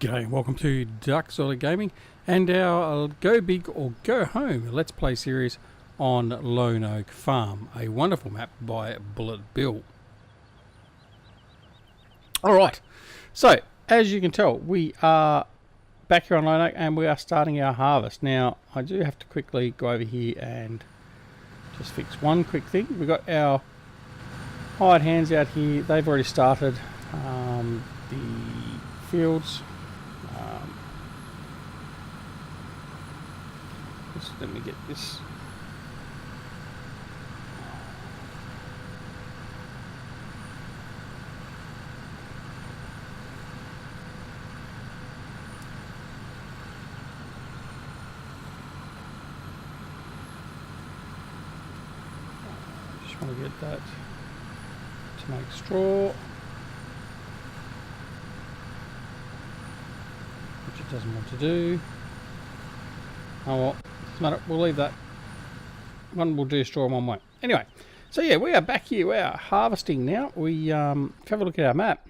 G'day, welcome to DoughBoy Gaming and our Go Big or Go Home Let's Play series on Lone Oak Farm, a wonderful map by Bullet Bill. Alright, so as you can tell, we are back here on Lone Oak and we are starting our harvest. Now, I do have to quickly go over here and just fix one quick thing. We've got our hired hands out here, they've already started the fields. Just let me get this. Just want to get that to make straw, which it doesn't want to do. Oh well, doesn't matter, we'll leave that. One will do straw, one won't. Anyway, so yeah, we are back here, we are harvesting now. We have a look at our map.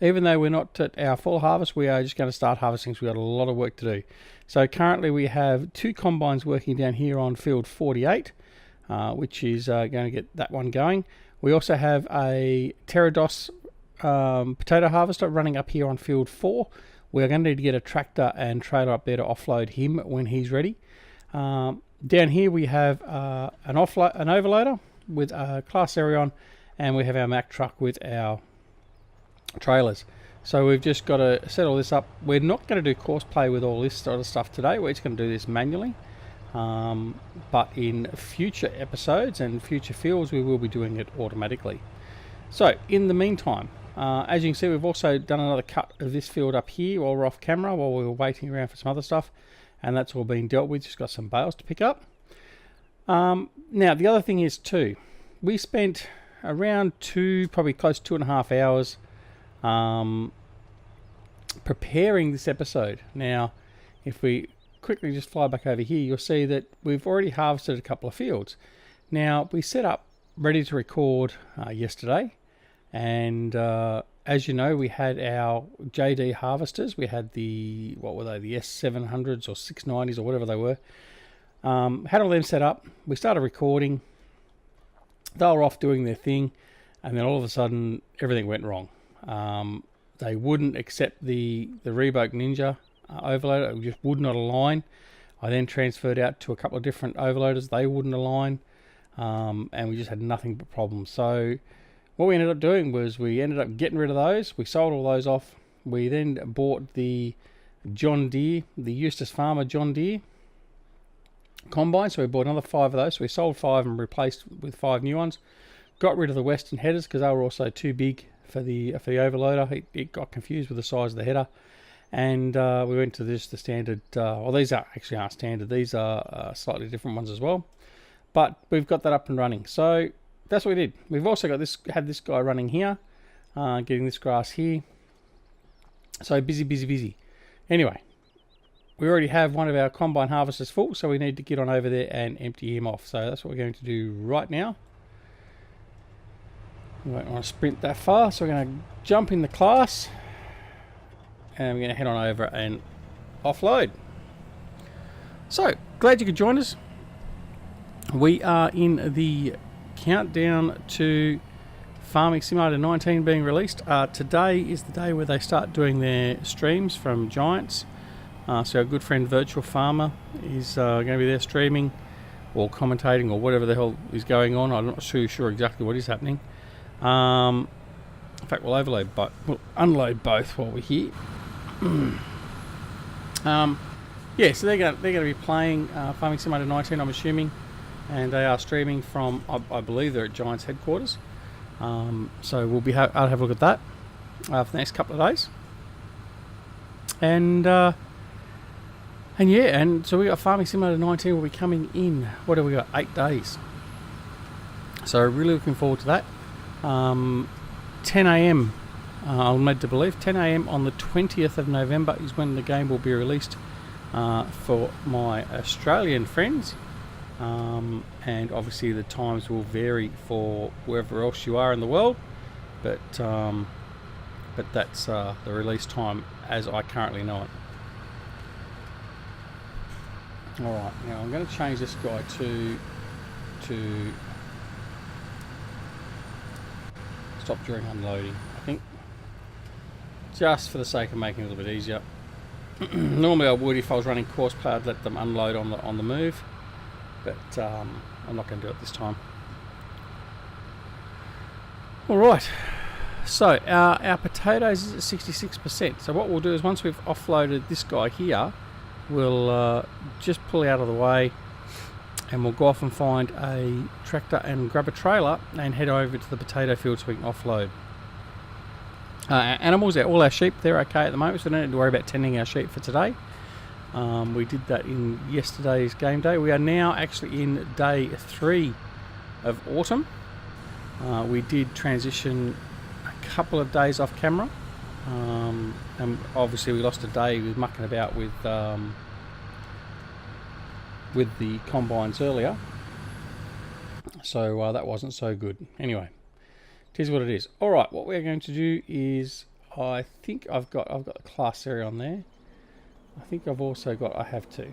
Even though we're not at our full harvest, we are just going to start harvesting, so we've got a lot of work to do. So currently we have two combines working down here on field 48, which is going to get that one going. We also have a Pterodos potato harvester running up here on field 4. We're going to need to get a tractor and trailer up there to offload him when he's ready. Down here we have an overloader with a class area on, and we have our Mack truck with our trailers. So we've just got to set all this up. We're not going to do course play with all this sort of stuff today. We're just going to do this manually. But in future episodes and future fields, we will be doing it automatically. So in the meantime, as you can see, we've also done another cut of this field up here while we're off camera, while we were waiting around for some other stuff, and that's all been dealt with. Just got some bales to pick up. Now the other thing is too, we spent around probably close to 2.5 hours preparing this episode. Now if we quickly just fly back over here, you'll see that we've already harvested a couple of fields. Now we set up ready to record yesterday. And as you know, we had our JD harvesters. We had the, what were they, the S700s or 690s or whatever they were. Had all them set up. We started recording. They were off doing their thing, and then all of a sudden everything went wrong. They wouldn't accept the Reebok Ninja overloader. It just would not align. I then transferred out to a couple of different overloaders. They wouldn't align, and we just had nothing but problems. So what we ended up doing was we ended up getting rid of those. We sold all those off. We then bought the John Deere, the Eustace Pharmer John Deere combine. So we bought another 5 of those. So we sold 5 and replaced with 5 new ones. Got rid of the Western headers because they were also too big for the overloader. It got confused with the size of the header. And we went to the standard, well, these actually aren't standard. These are slightly different ones as well. But we've got that up and running. So that's what we did. We've also got had this guy running here, getting this grass here. So busy. Anyway, we already have one of our combine harvesters full, so we need to get on over there and empty him off. So that's what we're going to do right now. We won't want to sprint that far, so we're going to jump in the class, and we're going to head on over and offload. So, glad you could join us. We are in the countdown to Farming Simulator 19 being released. Today is the day where they start doing their streams from Giants. So our good friend Virtual Farmer is going to be there streaming or commentating or whatever the hell is going on. I'm not too sure exactly what is happening. In fact, we'll unload both while we're here. Yeah, so they're going to be playing Farming Simulator 19, I'm assuming. And they are streaming from, I believe they're at Giants headquarters. So we'll be I'll have a look at that for the next couple of days. And yeah, and so we got Farming Simulator 19 will be coming in. What have we got? 8 days. So really looking forward to that. 10 a.m. I'm led to believe 10 a.m. on the 20th of November is when the game will be released for my Australian friends. And obviously the times will vary for wherever else you are in the world, but but that's the release time as I currently know it. Alright, now I'm going to change this guy to stop during unloading, I think, just for the sake of making it a little bit easier. Normally I would, if I was running course play, I'd let them unload on the move, but I'm not going to do it this time. Alright, so our potatoes is at 66%. So what we'll do is, once we've offloaded this guy here, we'll just pull out of the way, and we'll go off and find a tractor and grab a trailer and head over to the potato field so we can offload. Animals, all our sheep, they're okay at the moment, so we don't need to worry about tending our sheep for today. We did that in yesterday's game day. We are now actually in day 3 of autumn. We did transition a couple of days off camera, and obviously we lost a day with mucking about with the combines earlier, so that wasn't so good. Anyway, it is what it is. All right, what we're going to do is, I think I've got the class area on there. I think I've also got, I have to,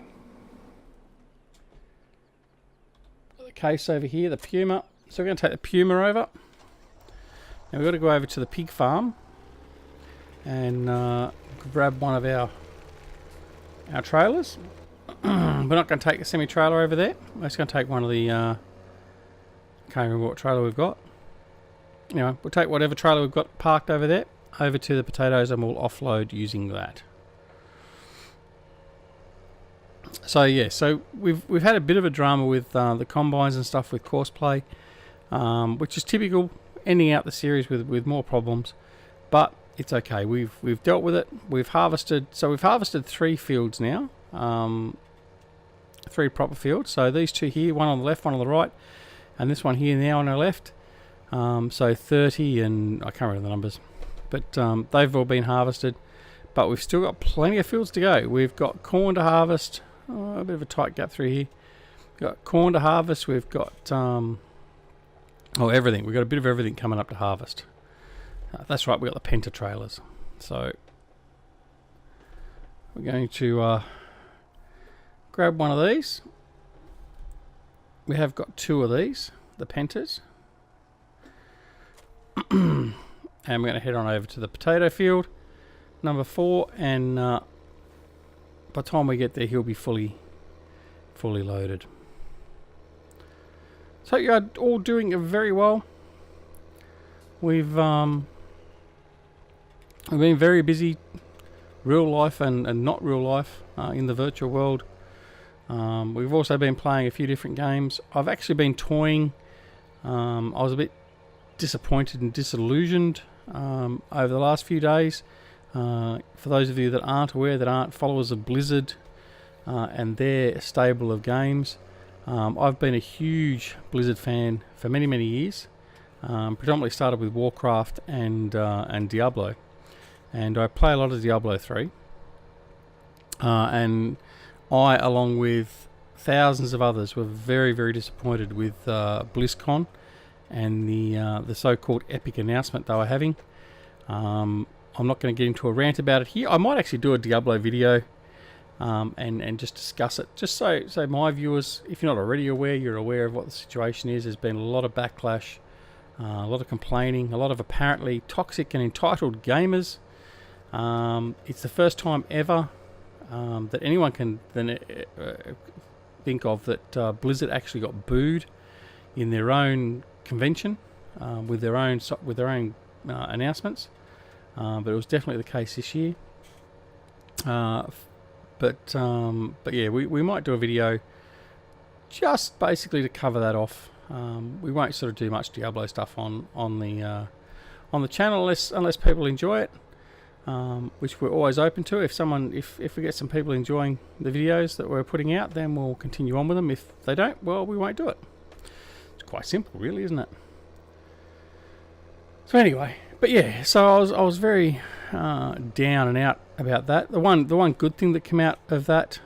the case over here, the Puma. So we're going to take the Puma over. Now we've got to go over to the pig farm and grab one of our trailers. We're not going to take a semi-trailer over there. We're just going to take one of the, can't remember what trailer we've got. Anyway, we'll take whatever trailer we've got parked over there, over to the potatoes, and we'll offload using that. So yeah, so we've had a bit of a drama with the combines and stuff with course play, which is typical, ending out the series with more problems, but it's okay. We've dealt with it. We've harvested 3 fields now, 3 proper fields. So these 2 here, one on the left, one on the right, and this one here now on our left. So 30, and I can't remember the numbers, but they've all been harvested. But we've still got plenty of fields to go. We've got corn to harvest. A bit of a tight gap through here. We've got corn to harvest. We've got everything. We've got a bit of everything coming up to harvest. That's right, we've got the Penta trailers. So we're going to grab one of these. We have got 2 of these, the Pentas. And we're going to head on over to the potato field, number 4, and by the time we get there, he'll be fully loaded. So you're all doing very well. We've been very busy, real life and not real life, in the virtual world. We've also been playing a few different games. I've actually been toying. I was a bit disappointed and disillusioned over the last few days. For those of you that aren't aware, that aren't followers of Blizzard and their stable of games, I've been a huge Blizzard fan for many years. Predominantly started with Warcraft and Diablo, and I play a lot of Diablo 3. And I, along with thousands of others, were very disappointed with BlizzCon and the so-called epic announcement they were having. I'm not going to get into a rant about it here. I might actually do a Diablo video and just discuss it, just so my viewers, if you're not already aware, you're aware of what the situation is. There's been a lot of backlash, a lot of complaining, a lot of apparently toxic and entitled gamers. It's the first time ever that anyone can think of that Blizzard actually got booed in their own convention with their own announcements. But it was definitely the case this year. But yeah, we might do a video just basically to cover that off. We won't sort of do much Diablo stuff on the channel unless people enjoy it, which we're always open to. If we get some people enjoying the videos that we're putting out, then we'll continue on with them. If they don't, well, we won't do it. It's quite simple, really, isn't it? So anyway, but yeah, so I was very down and out about that. The one good thing that came out of that,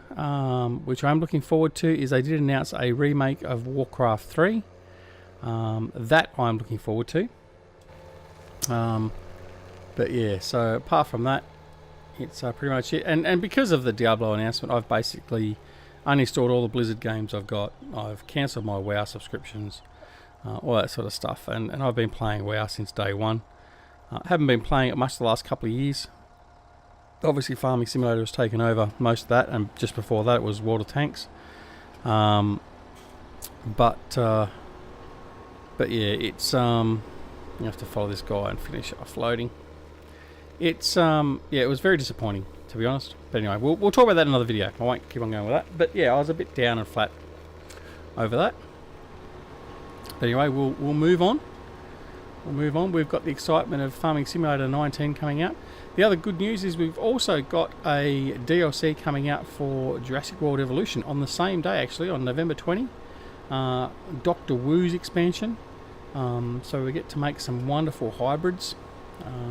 which I'm looking forward to, is they did announce a remake of Warcraft 3. That I'm looking forward to. But yeah, so apart from that, it's pretty much it. And because of the Diablo announcement, I've basically uninstalled all the Blizzard games I've got. I've cancelled my WoW subscriptions, all that sort of stuff. And I've been playing WoW since day one. Haven't been playing it much the last couple of years. Obviously, Farming Simulator has taken over most of that, and just before that, it was World of Tanks. But yeah, it's you have to follow this guy and finish offloading. It's yeah, it was very disappointing, to be honest. But anyway, we'll talk about that in another video. I won't keep on going with that. But yeah, I was a bit down and flat over that. But anyway, we'll move on. We'll move on. We've got the excitement of Farming Simulator 19 coming out. The other good news is we've also got a DLC coming out for Jurassic World Evolution on the same day, actually, on November 20. Dr. Wu's expansion. So we get to make some wonderful hybrids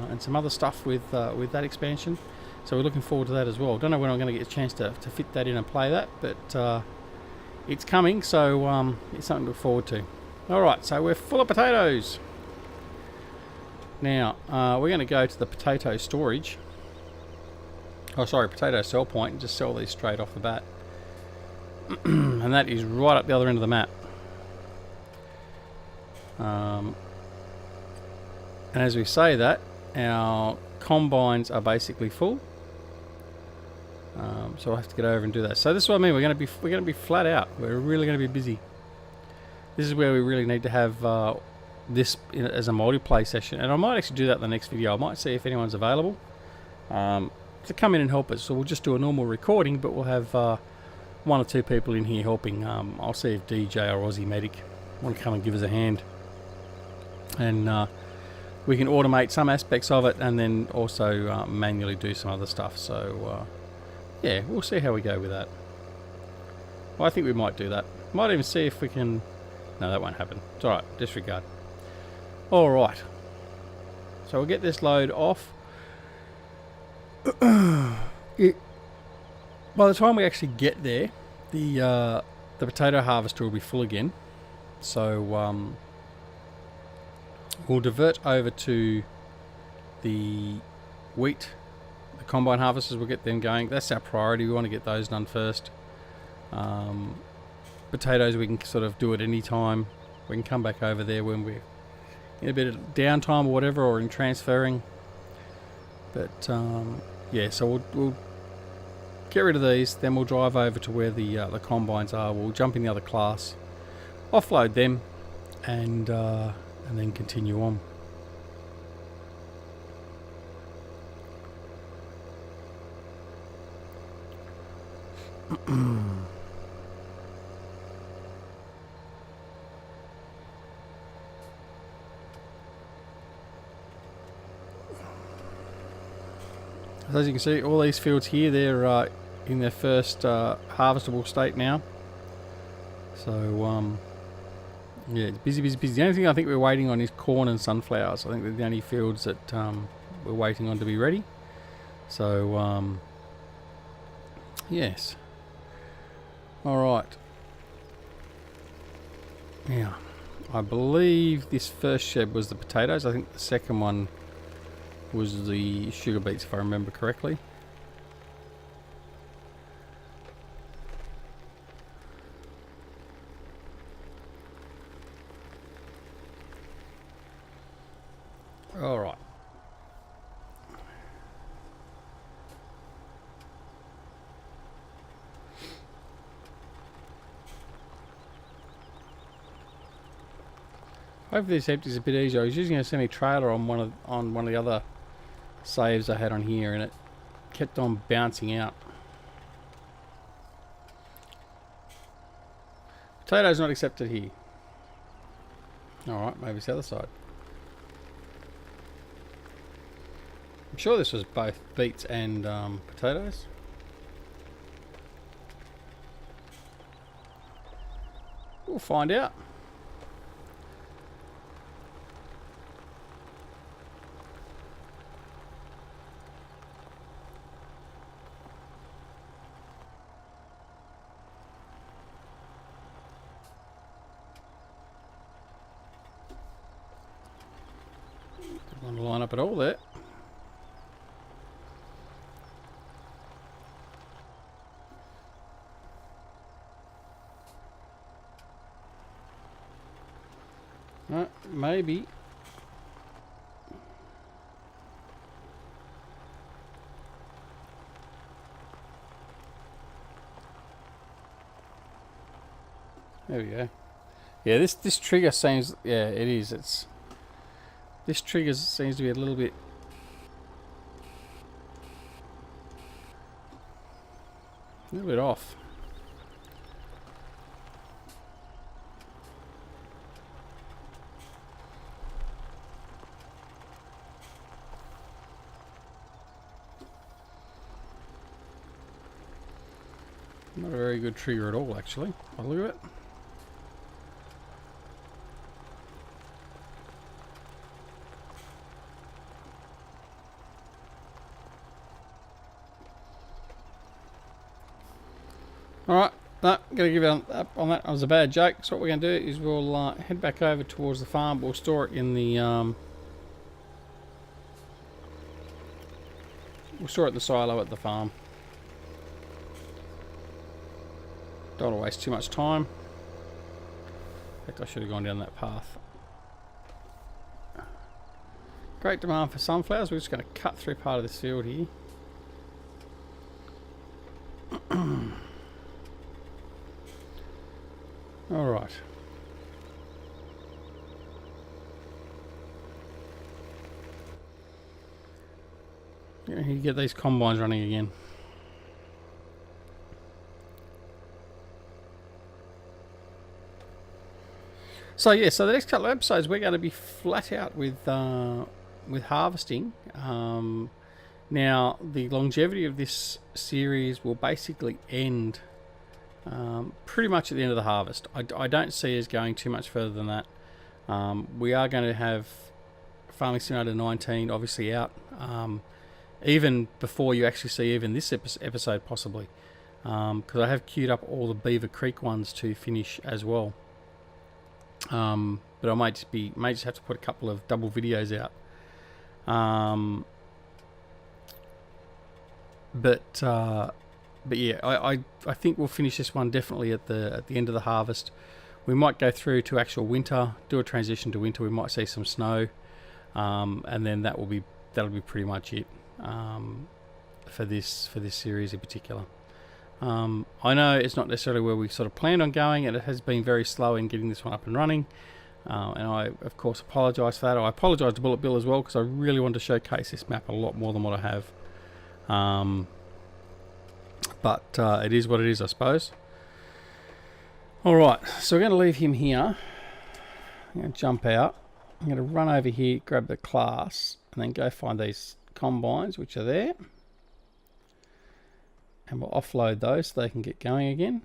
and some other stuff with that expansion. So we're looking forward to that as well. Don't know when I'm going to get a chance to fit that in and play that, but it's coming, so it's something to look forward to. Alright, so we're full of potatoes. Now, we're going to go to the potato storage. Oh, sorry, potato sell point, and just sell these straight off the bat. And that is right up the other end of the map. And as we say that, our combines are basically full. So I'll have to get over and do that. So this is what I mean. We're going to be flat out. We're really going to be busy. This is where we really need to have this as a multiplayer session, and I might actually do that in the next video. I might see if anyone's available to come in and help us. So we'll just do a normal recording, but we'll have one or two people in here helping. I'll see if DJ or Aussie Medic want to come and give us a hand, and we can automate some aspects of it, and then also manually do some other stuff. So yeah, we'll see how we go with that. Well, I think we might do that. Might even see if we can. No, that won't happen. It's alright, disregard. Alright. So we'll get this load off. By the time we actually get there, the potato harvester will be full again. So we'll divert over to the wheat. The combine harvesters, we'll get them going. That's our priority. We want to get those done first. Potatoes, we can sort of do it any time. We can come back over there when we're in a bit of downtime or whatever, or in transferring. But yeah, so we'll get rid of these, then we'll drive over to where the combines are. We'll jump in the other class, offload them, and then continue on. As you can see, all these fields here, they're in their first harvestable state now. So yeah, it's busy, busy, busy. The only thing I think we're waiting on is corn and sunflowers. I think they're the only fields that we're waiting on to be ready. So yes. Alright. Now, I believe this first shed was the potatoes. I think the second one was the sugar beets, if I remember correctly. Alright. Hopefully this empties a bit easier. I was using a semi-trailer on one of the other saves I had on here, and it kept on bouncing out. Potatoes not accepted here. Alright, maybe it's the other side. I'm sure this was both beets and potatoes. We'll find out. Didn't want to line up at all there. Maybe. There we go. Yeah, this trigger seems, yeah, it is. This trigger seems to be a little bit off. Not a very good trigger at all, actually. I'll look at it. Alright, no, gonna give it up on that. That was a bad joke. So what we're gonna do is we'll head back over towards the farm. We'll store it in the we'll store it in the silo at the farm. Don't want to waste too much time. In fact, I should have gone down that path. Great demand for sunflowers. We're just going to cut through part of this field here. Alright. You get these combines running again. So yeah, so the next couple of episodes we're going to be flat out with harvesting. Now the longevity of this series will basically end pretty much at the end of the harvest. I don't see us going too much further than that. We are going to have Farming Simulator 19 obviously out even before you actually see even this episode possibly, because I have queued up all the Beaver Creek ones to finish as well. But I might just have to put a couple of double videos out. But yeah, I think we'll finish this one definitely at the end of the harvest. We might go through to actual winter, do a transition to winter. We might see some snow, and then that'll be pretty much it for this series in particular. I know it's not necessarily where we sort of planned on going, and it has been very slow in getting this one up and running, and I of course apologise for that. I apologise to Bullet Bill as well, because I really wanted to showcase this map a lot more than what I have, but it is what it is, I suppose. Alright, so we're going to leave him here. I'm going to jump out. I'm going to run over here, grab the class, and then go find these combines which are there. And we'll offload those so they can get going again.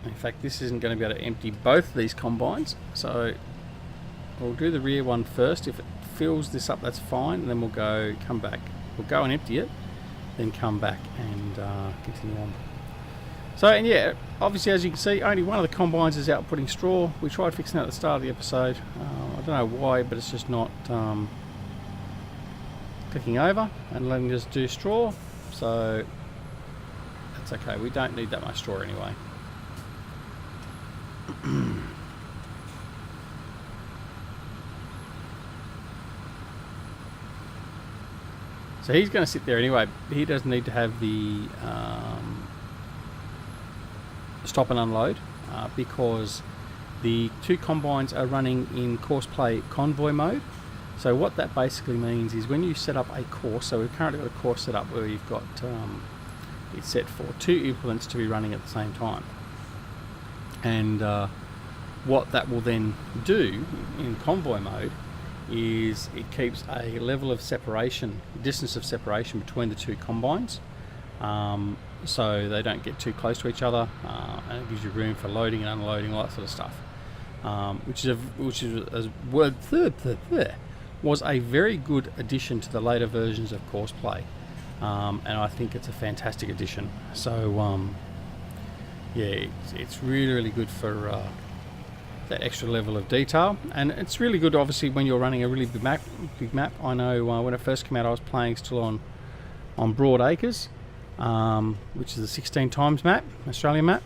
In fact, this isn't going to be able to empty both of these combines, so we'll do the rear one first. If it fills this up, that's fine, and then we'll come back. We'll go and empty it, then come back and continue on. So, and yeah, obviously as you can see, only one of the combines is outputting straw. We tried fixing that at the start of the episode. I don't know why, but it's just not clicking over and letting us do straw. So that's okay. We don't need that much straw anyway. So he's going to sit there anyway. He doesn't need to have the stop and unload because the two combines are running in course play convoy mode. So what that basically means is when you set up a course, so we've currently got a course set up where you've got it's set for two implements to be running at the same time, and what that will then do in convoy mode is it keeps a level of separation, distance of separation between the two combines, so they don't get too close to each other, and it gives you room for loading and unloading, all that sort of stuff, was a very good addition to the later versions of course play, and I think it's a fantastic addition. So yeah, it's really, really good for that extra level of detail, and it's really good obviously when you're running a really big map. I know when it first came out I was playing still on broad acres, which is the 16 times map, Australian map,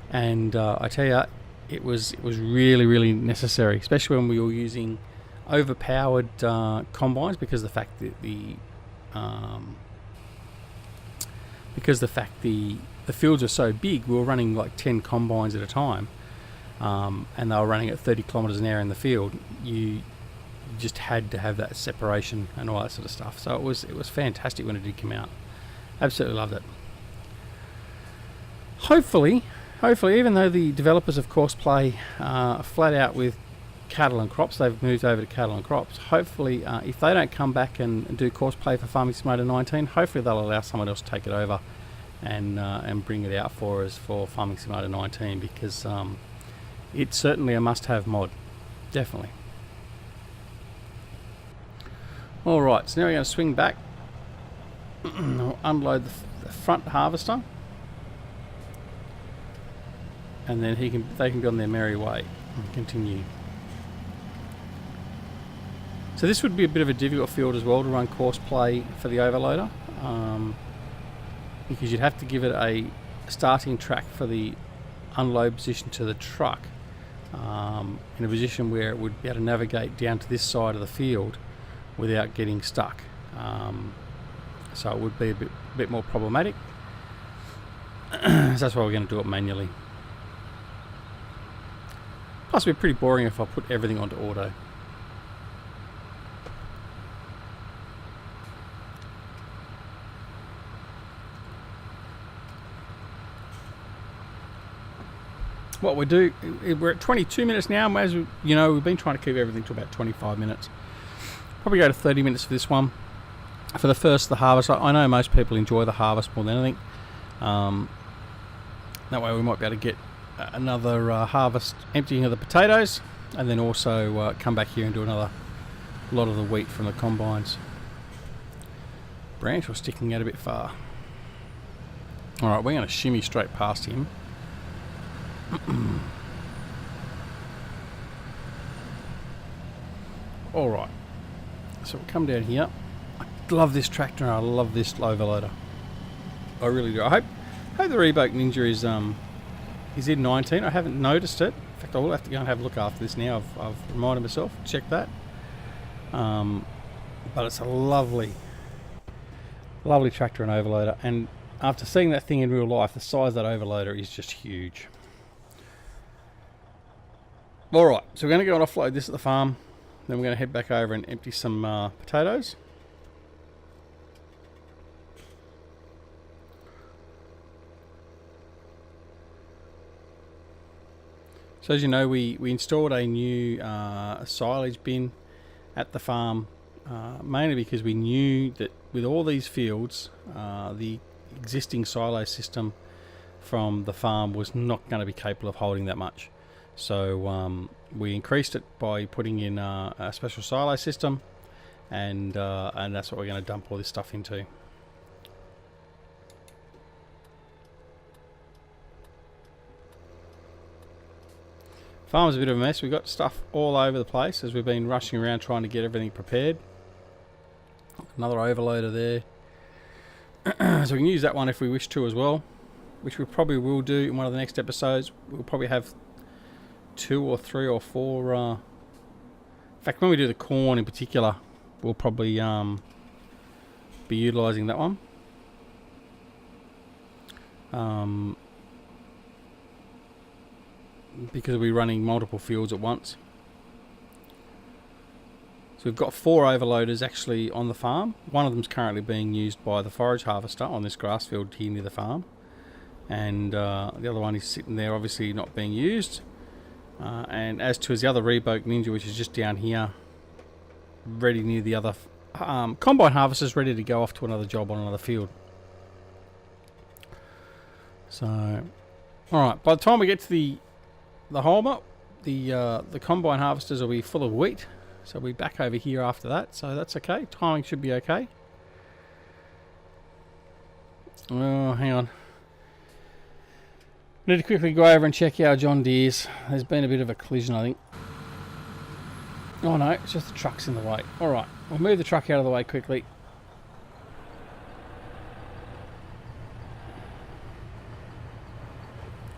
and I tell you, it was really necessary, especially when we were using overpowered combines, because the fact that the fields are so big. We were running like 10 combines at a time, and they were running at 30 kilometres an hour in the field. You just had to have that separation and all that sort of stuff. So it was fantastic when it did come out. Absolutely loved it. Hopefully, even though the developers of course play flat out with cattle and crops, they've moved over to cattle and crops. Hopefully, if they don't come back and do courseplay for Farming Simulator 19, hopefully they'll allow someone else to take it over and bring it out for us for Farming Simulator 19, because it's certainly a must-have mod, definitely. All right, so now we're going to swing back, unload the front harvester, and then they can be on their merry way and continue. So this would be a bit of a difficult field as well to run courseplay for the overloader, because you'd have to give it a starting track for the unload position to the truck, in a position where it would be able to navigate down to this side of the field without getting stuck. So it would be a bit more problematic. So that's why we're going to do it manually. Plus it'd be pretty boring if I put everything onto auto. What we do, we're at 22 minutes now. As you know, we've been trying to keep everything to about 25 minutes. Probably go to 30 minutes for this one. For the harvest, I know most people enjoy the harvest more than anything. That way we might be able to get another harvest emptying of the potatoes, and then also come back here and do another lot of the wheat from the combines. Branch was sticking out a bit far. Alright, we're going to shimmy straight past him. Alright, so we'll come down here. I love this tractor and I love this overloader. I really do. I hope the Reboke Ninja is in 19. I haven't noticed it. In fact, I will have to go and have a look after this now. I've reminded myself to check that. But it's a lovely tractor and overloader, and after seeing that thing in real life, the size of that overloader is just huge. Alright, so we're going to go and offload this at the farm. Then we're going to head back over and empty some potatoes. So as you know, we installed a new silage bin at the farm, mainly because we knew that with all these fields, the existing silo system from the farm was not going to be capable of holding that much. So we increased it by putting in a special silo system, and that's what we're going to dump all this stuff into. Farm's a bit of a mess. We've got stuff all over the place as we've been rushing around trying to get everything prepared. Another overloader there. So we can use that one if we wish to as well, which we probably will do in one of the next episodes. We'll probably have 2 or 3 or 4. In fact, when we do the corn in particular, we'll probably be utilising that one. Because we'll be running multiple fields at once. So we've got 4 overloaders actually on the farm. One of them is currently being used by the forage harvester on this grass field here near the farm, and the other one is sitting there obviously not being used. And as to the other Reboke Ninja, which is just down here ready near the other combine harvesters, ready to go off to another job on another field. So alright, by the time we get to the Homer, the combine harvesters will be full of wheat, so we'll be back over here after that, so that's okay. Timing should be okay. Oh, hang on. I need to quickly go over and check our John Deere's. There's been a bit of a collision, I think. Oh no, it's just the truck's in the way. Alright, we'll move the truck out of the way quickly.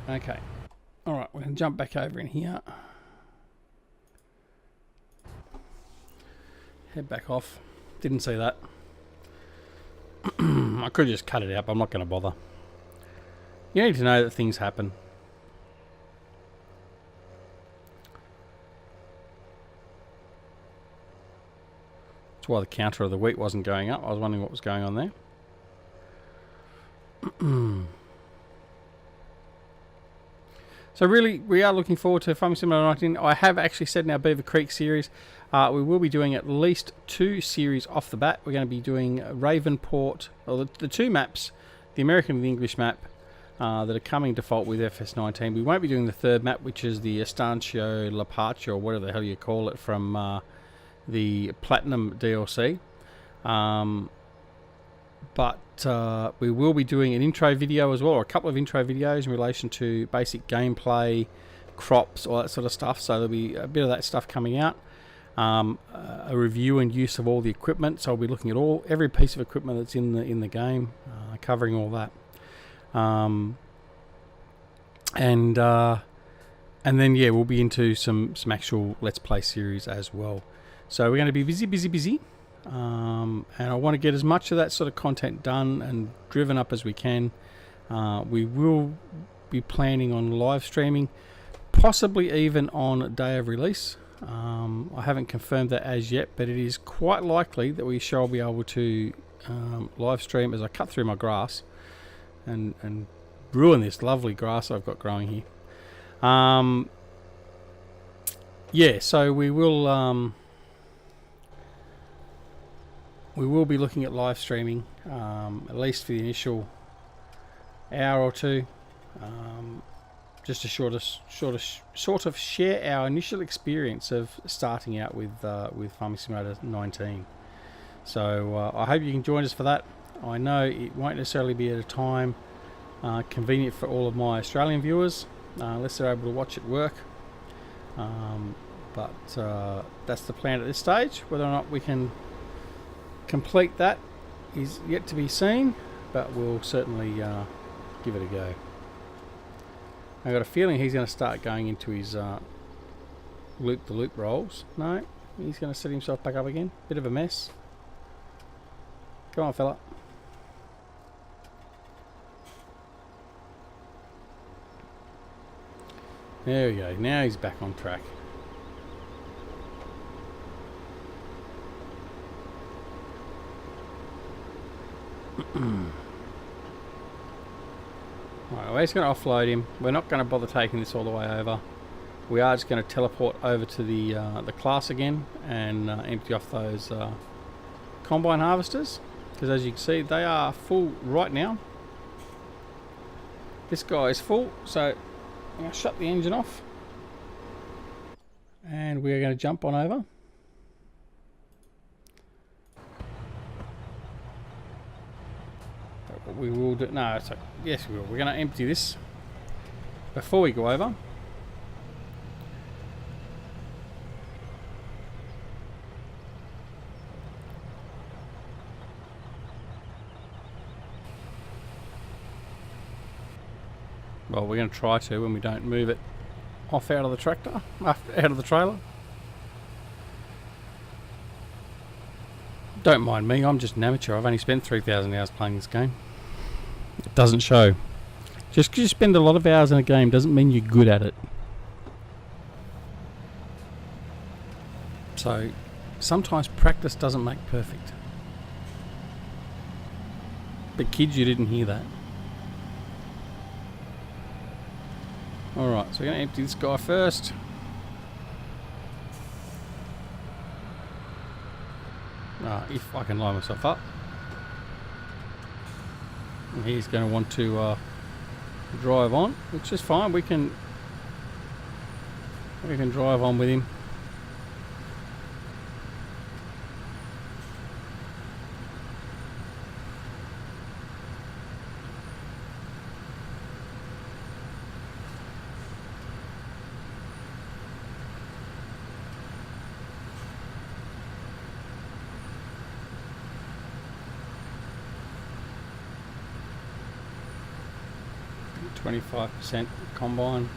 Okay. All right, we're going to jump back over in here. Head back off. Didn't see that. I could just cut it out, but I'm not going to bother. You need to know that things happen. That's why the counter of the wheat wasn't going up. I was wondering what was going on there. So really, we are looking forward to Farming Simulator 19. I have actually said in our Beaver Creek series, we will be doing at least 2 series off the bat. We're going to be doing Ravenport, or the 2 maps, the American and the English map, that are coming default with FS19. We won't be doing the 3rd map, which is the Estancia La Pacha, or whatever the hell you call it, from the Platinum DLC. But we will be doing an intro video as well, or a couple of intro videos in relation to basic gameplay, crops, all that sort of stuff. So there'll be a bit of that stuff coming out. A review and use of all the equipment. So I'll be looking at every piece of equipment that's in the game, covering all that. And then yeah, we'll be into some actual Let's Play series as well. So we're going to be busy. And I want to get as much of that sort of content done and driven up as we can. We will be planning on live streaming, possibly even on day of release. I haven't confirmed that as yet, but it is quite likely that we shall be able to live stream as I cut through my grass and ruin this lovely grass I've got growing here. Yeah, so we will be looking at live streaming, at least for the initial hour or two, just to sort of share our initial experience of starting out with Farming Simulator 19. So I hope you can join us for that. I know it won't necessarily be at a time convenient for all of my Australian viewers, unless they're able to watch at work. But that's the plan at this stage. Whether or not we can complete that is yet to be seen, but we'll certainly give it a go. I got a feeling he's going to start going into his loop-the-loop rolls. No, he's going to set himself back up again. Bit of a mess. Come on, fella. There we go. Now he's back on track. Alright, we're just going to offload him. We're not going to bother taking this all the way over. We are just going to teleport over to the class again and empty off those combine harvesters, because as you can see they are full right now. This guy is full, so I'm going to shut the engine off and we are going to jump on over. We will do, no, it's okay. Yes we will. We're going to empty this before we go over. Well, we're going to try to when we don't move it off out of the tractor, out of the trailer. Don't mind me, I'm just an amateur. I've only spent 3,000 hours playing this game. It doesn't show. Just because you spend a lot of hours in a game doesn't mean you're good at it. So sometimes practice doesn't make perfect. But kids, you didn't hear that. Alright, so we're going to empty this guy first. If I can line myself up. And he's going to want to drive on, which is fine. We can drive on with him. combine.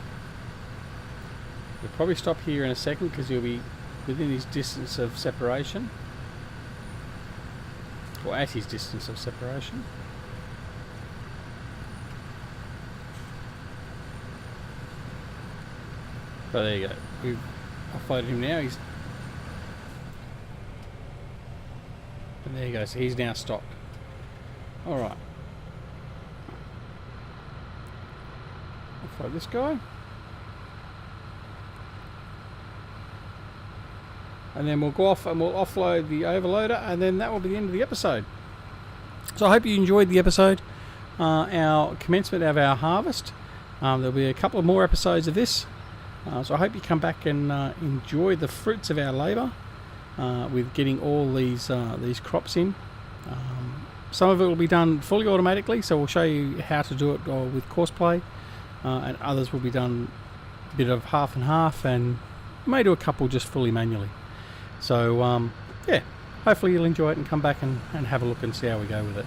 We'll probably stop here in a second because you'll be within his distance of separation, or at his distance of separation. So there you go. We've offloaded him now. And there you go. So he's now stopped. All right. Offload this guy. And then we'll go off and we'll offload the overloader, and then that will be the end of the episode. So I hope you enjoyed the episode, our commencement of our harvest. There'll be a couple of more episodes of this. So I hope you come back and enjoy the fruits of our labour with getting all these crops in. Some of it will be done fully automatically, so we'll show you how to do it with courseplay, and others will be done a bit of half and half, and may do a couple just fully manually. So yeah, hopefully you'll enjoy it and come back and have a look and see how we go with it.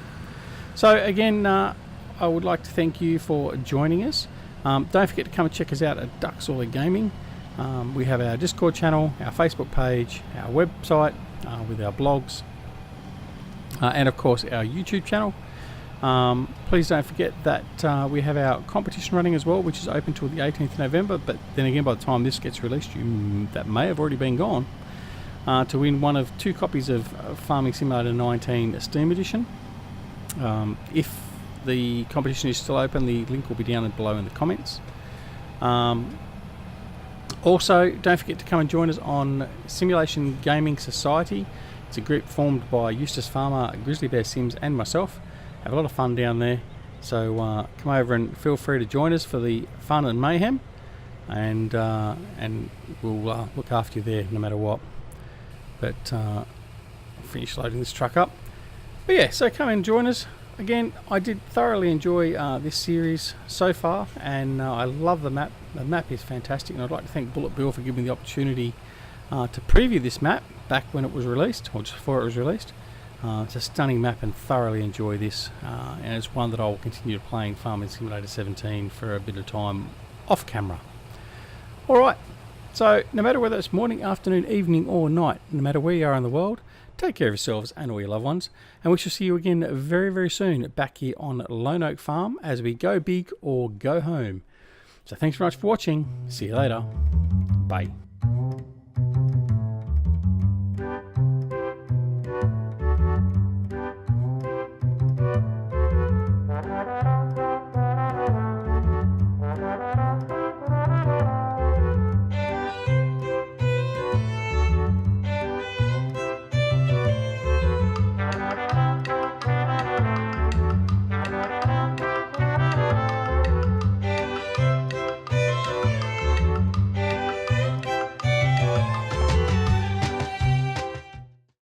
So again, I would like to thank you for joining us. Don't forget to come and check us out at DoughBoy Gaming. We have our Discord channel, our Facebook page, our website with our blogs, and of course our YouTube channel. Please don't forget that we have our competition running as well, which is open till the 18th of November, but then again by the time this gets released that may have already been gone, to win one of 2 copies of Farming Simulator 19 Steam Edition. If the competition is still open, the link will be down below in the comments. Also, don't forget to come and join us on Simulation Gaming Society. It's a group formed by Eustace Pharmer, Grizzly Bear Sims and myself. Have a lot of fun down there, so come over and feel free to join us for the fun and mayhem, and we'll look after you there no matter what. But I'll finish loading this truck up. But yeah, so come and join us. Again, I did thoroughly enjoy this series so far, and I love the map. The map is fantastic, and I'd like to thank Bullet Bill for giving me the opportunity to preview this map back when it was released, or just before it was released. It's a stunning map, and thoroughly enjoy this, and it's one that I will continue playing Farming Simulator 17 for a bit of time off camera. Alright, so no matter whether it's morning, afternoon, evening or night, no matter where you are in the world, take care of yourselves and all your loved ones, and we shall see you again very, very soon back here on Lone Oak Farm as we go big or go home. So thanks very much for watching. See you later. Bye.